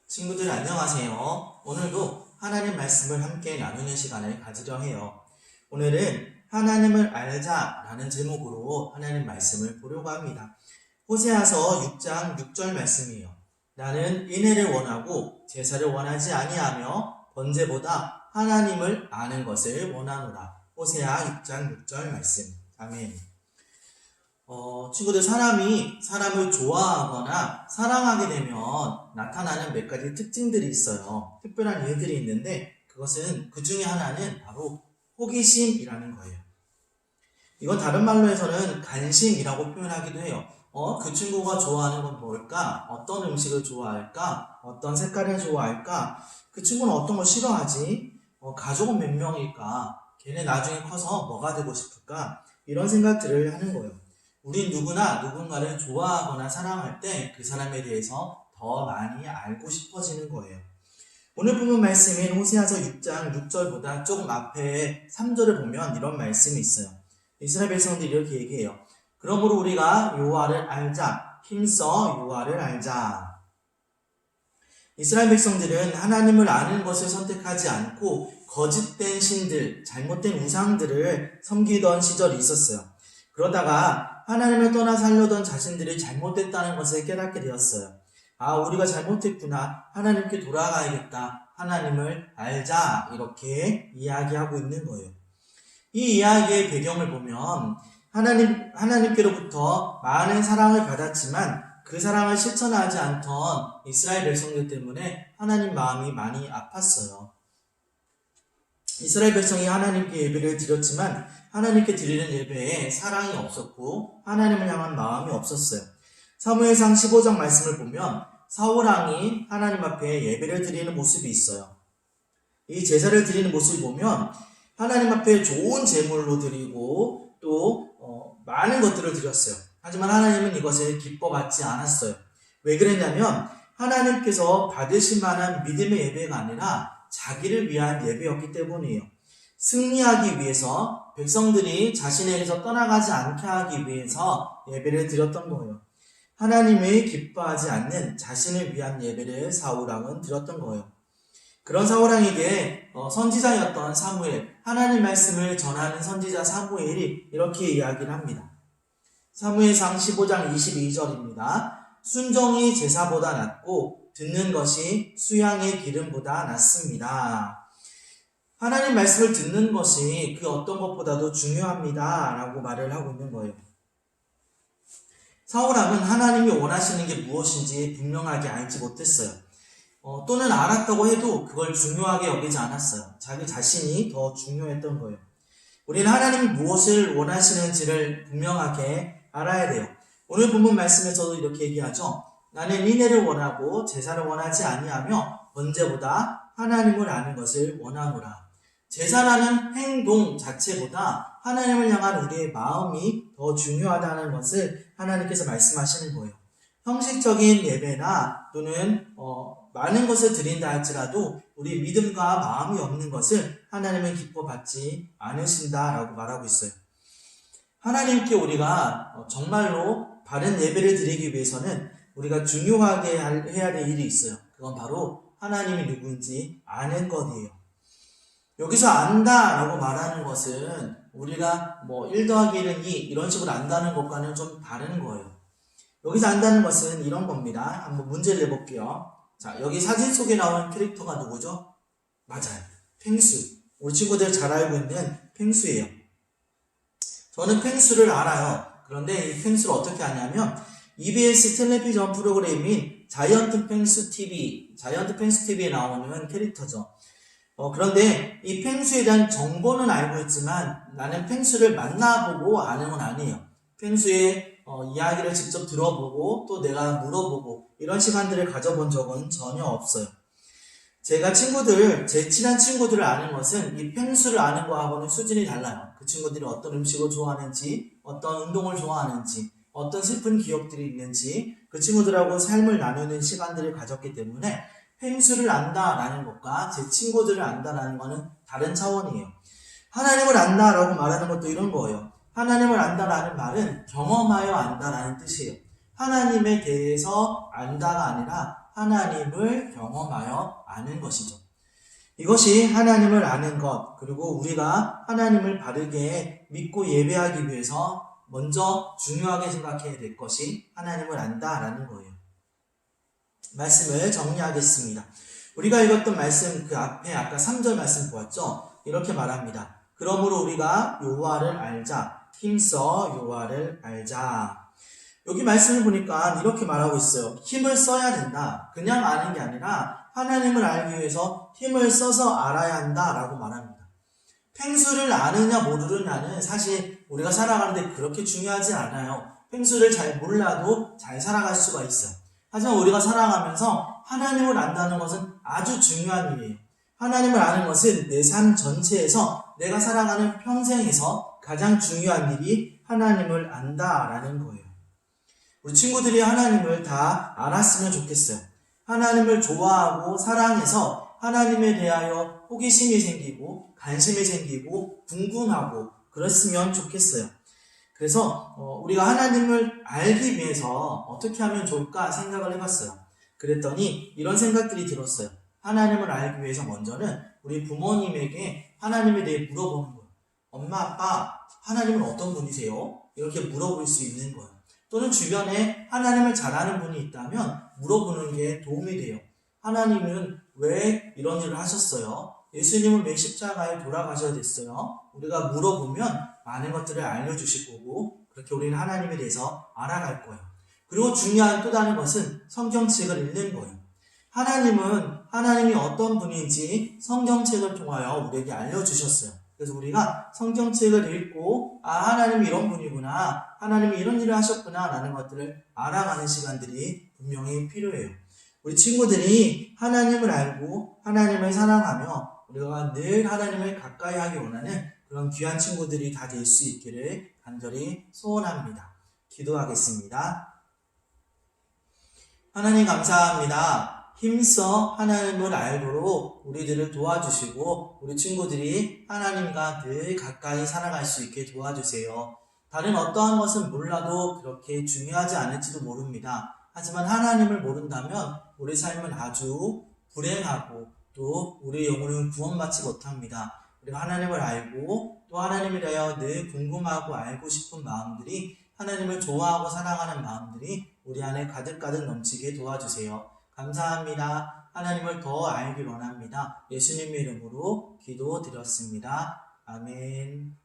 친구들 안녕하세요. 오늘도 하나님 말씀을 함께 나누는 시간을 가지려 해요. 오늘은 하나님을 알자라는 제목으로 하나님 말씀을 보려고 합니다. 호세아서 6장 6절 말씀이에요. 나는 인애를 원하고 제사를 원하지 아니하며 번제보다 하나님을 아는 것을 원하노라. 호세아 6장 6절 말씀. 아멘. 친구들, 사람이 사람을 좋아하거나 사랑하게 되면 나타나는 몇 가지 특징들이 있어요. 특별한 일들이 있는데 그것은 그 중에 하나는 바로 호기심이라는 거예요. 이건 다른 말로 해서는 관심이라고 표현하기도 해요. 그 친구가 좋아하는 건 뭘까? 어떤 음식을 좋아할까? 어떤 색깔을 좋아할까? 그 친구는 어떤 걸 싫어하지? 가족은 몇 명일까? 걔네 나중에 커서 뭐가 되고 싶을까? 이런 생각들을 하는 거예요. 우린 누구나 누군가를 좋아하거나 사랑할 때 그 사람에 대해서 더 많이 알고 싶어지는 거예요. 오늘 본문 말씀인 호세아서 6장 6절보다 조금 앞에 3절을 보면 이런 말씀이 있어요. 이스라엘 백성들이 이렇게 얘기해요. 그러므로 우리가 여호와를 알자. 힘써 여호와를 알자. 이스라엘 백성들은 하나님을 아는 것을 선택하지 않고 거짓된 신들, 잘못된 우상들을 섬기던 시절이 있었어요. 그러다가 하나님을 떠나 살려던 자신들이 잘못됐다는 것을 깨닫게 되었어요. 우리가 잘못했구나. 하나님께 돌아가야겠다. 하나님을 알자. 이렇게 이야기하고 있는 거예요. 이 이야기의 배경을 보면 하나님께로부터 많은 사랑을 받았지만 그 사랑을 실천하지 않던 이스라엘 백성들 때문에 하나님 마음이 많이 아팠어요. 이스라엘 백성이 하나님께 예배를 드렸지만 하나님께 드리는 예배에 사랑이 없었고 하나님을 향한 마음이 없었어요. 사무엘상 15장 말씀을 보면 사울왕이 하나님 앞에 예배를 드리는 모습이 있어요. 이 제사를 드리는 모습을 보면 하나님 앞에 좋은 제물로 드리고 또 많은 것들을 드렸어요. 하지만 하나님은 이것을 기뻐받지 않았어요. 왜 그랬냐면 하나님께서 받으실 만한 믿음의 예배가 아니라 자기를 위한 예배였기 때문이에요. 승리하기 위해서 백성들이 자신에게서 떠나가지 않게 하기 위해서 예배를 드렸던 거예요. 하나님이 기뻐하지 않는 자신을 위한 예배를 사울왕은 드렸던 거예요. 그런 사울왕에게 선지자였던 사무엘, 하나님 말씀을 전하는 선지자 사무엘이 이렇게 이야기를 합니다. 사무엘상 15장 22절입니다. 순종이 제사보다 낫고 듣는 것이 수양의 기름보다 낫습니다. 하나님 말씀을 듣는 것이 그 어떤 것보다도 중요합니다. 라고 말을 하고 있는 거예요. 사울왕은 하나님이 원하시는 게 무엇인지 분명하게 알지 못했어요. 또는 알았다고 해도 그걸 중요하게 여기지 않았어요. 자기 자신이 더 중요했던 거예요. 우리는 하나님이 무엇을 원하시는지를 분명하게 알아야 돼요. 오늘 본문 말씀에서도 이렇게 얘기하죠. 나는 인애를 원하고 제사를 원하지 아니하며 번제보다 하나님을 아는 것을 원하노라. 제사라는 행동 자체보다 하나님을 향한 우리의 마음이 더 중요하다는 것을 하나님께서 말씀하시는 거예요. 형식적인 예배나 또는 많은 것을 드린다 할지라도 우리 믿음과 마음이 없는 것을 하나님은 기뻐받지 않으신다라고 말하고 있어요. 하나님께 우리가 정말로 바른 예배를 드리기 위해서는 우리가 중요하게 해야 될 일이 있어요. 그건 바로 하나님이 누구인지 아는 것이에요. 여기서 안다라고 말하는 것은 우리가 1 더하기 1은 2 이런 식으로 안다는 것과는 좀 다른 거예요. 여기서 안다는 것은 이런 겁니다. 한번 문제를 내볼게요. 자, 여기 사진 속에 나오는 캐릭터가 누구죠? 맞아요. 펭수. 우리 친구들 잘 알고 있는 펭수예요. 저는 펭수를 알아요. 그런데 이 펭수를 어떻게 아냐면 EBS 텔레비전 프로그램인 자이언트 펭수 TV에 나오는 캐릭터죠. 그런데 이 펭수에 대한 정보는 알고 있지만 나는 펭수를 만나보고 아는 건 아니에요. 펭수의 이야기를 직접 들어보고 또 내가 물어보고 이런 시간들을 가져본 적은 전혀 없어요. 제가 제 친한 친구들을 아는 것은 이 펭수를 아는 거하고는 수준이 달라요. 그 친구들이 어떤 음식을 좋아하는지, 어떤 운동을 좋아하는지, 어떤 슬픈 기억들이 있는지 그 친구들하고 삶을 나누는 시간들을 가졌기 때문에 펭수를 안다라는 것과 제 친구들을 안다라는 것은 다른 차원이에요. 하나님을 안다라고 말하는 것도 이런 거예요. 하나님을 안다라는 말은 경험하여 안다라는 뜻이에요. 하나님에 대해서 안다가 아니라 하나님을 경험하여 아는 것이죠. 이것이 하나님을 아는 것, 그리고 우리가 하나님을 바르게 믿고 예배하기 위해서 먼저 중요하게 생각해야 될 것이 하나님을 안다라는 거예요. 말씀을 정리하겠습니다. 우리가 읽었던 말씀 그 앞에 아까 3절 말씀 보았죠? 이렇게 말합니다. 그러므로 우리가 여호와를 알자. 힘써 여호와를 알자. 여기 말씀을 보니까 이렇게 말하고 있어요. 힘을 써야 된다. 그냥 아는 게 아니라 하나님을 알기 위해서 힘을 써서 알아야 한다라고 말합니다. 펭수를 아느냐 모르느냐는 사실 우리가 살아가는데 그렇게 중요하지 않아요. 펭수를 잘 몰라도 잘 살아갈 수가 있어요. 하지만 우리가 살아가면서 하나님을 안다는 것은 아주 중요한 일이에요. 하나님을 아는 것은 내 삶 전체에서 내가 살아가는 평생에서 가장 중요한 일이 하나님을 안다라는 거예요. 우리 친구들이 하나님을 다 알았으면 좋겠어요. 하나님을 좋아하고 사랑해서 하나님에 대하여 호기심이 생기고 관심이 생기고 궁금하고 그랬으면 좋겠어요. 그래서 우리가 하나님을 알기 위해서 어떻게 하면 좋을까 생각을 해봤어요. 그랬더니 이런 생각들이 들었어요. 하나님을 알기 위해서 먼저는 우리 부모님에게 하나님에 대해 물어보는 거예요. 엄마, 아빠, 하나님은 어떤 분이세요? 이렇게 물어볼 수 있는 거예요. 또는 주변에 하나님을 잘 아는 분이 있다면 물어보는 게 도움이 돼요. 하나님은 왜 이런 일을 하셨어요? 예수님은 왜 십자가에 돌아가셔야 됐어요? 우리가 물어보면 많은 것들을 알려주실 거고 그렇게 우리는 하나님에 대해서 알아갈 거예요. 그리고 중요한 또 다른 것은 성경책을 읽는 거예요. 하나님이 어떤 분인지 성경책을 통하여 우리에게 알려주셨어요. 그래서 우리가 성경책을 읽고 하나님이 이런 분이구나, 하나님이 이런 일을 하셨구나 라는 것들을 알아가는 시간들이 분명히 필요해요. 우리 친구들이 하나님을 알고 하나님을 사랑하며 우리가 늘 하나님을 가까이 하기 원하는 그런 귀한 친구들이 다 될 수 있기를 간절히 소원합니다. 기도하겠습니다. 하나님 감사합니다. 힘써 하나님을 알도록 우리들을 도와주시고 우리 친구들이 하나님과 늘 가까이 살아갈 수 있게 도와주세요. 다른 어떠한 것은 몰라도 그렇게 중요하지 않을지도 모릅니다. 하지만 하나님을 모른다면 우리 삶은 아주 불행하고 또 우리 영혼은 구원받지 못합니다. 우리가 하나님을 알고 또 하나님에 대하여 늘 궁금하고 알고 싶은 마음들이, 하나님을 좋아하고 사랑하는 마음들이 우리 안에 가득가득 넘치게 도와주세요. 감사합니다. 하나님을 더 알길 원합니다. 예수님의 이름으로 기도드렸습니다. 아멘.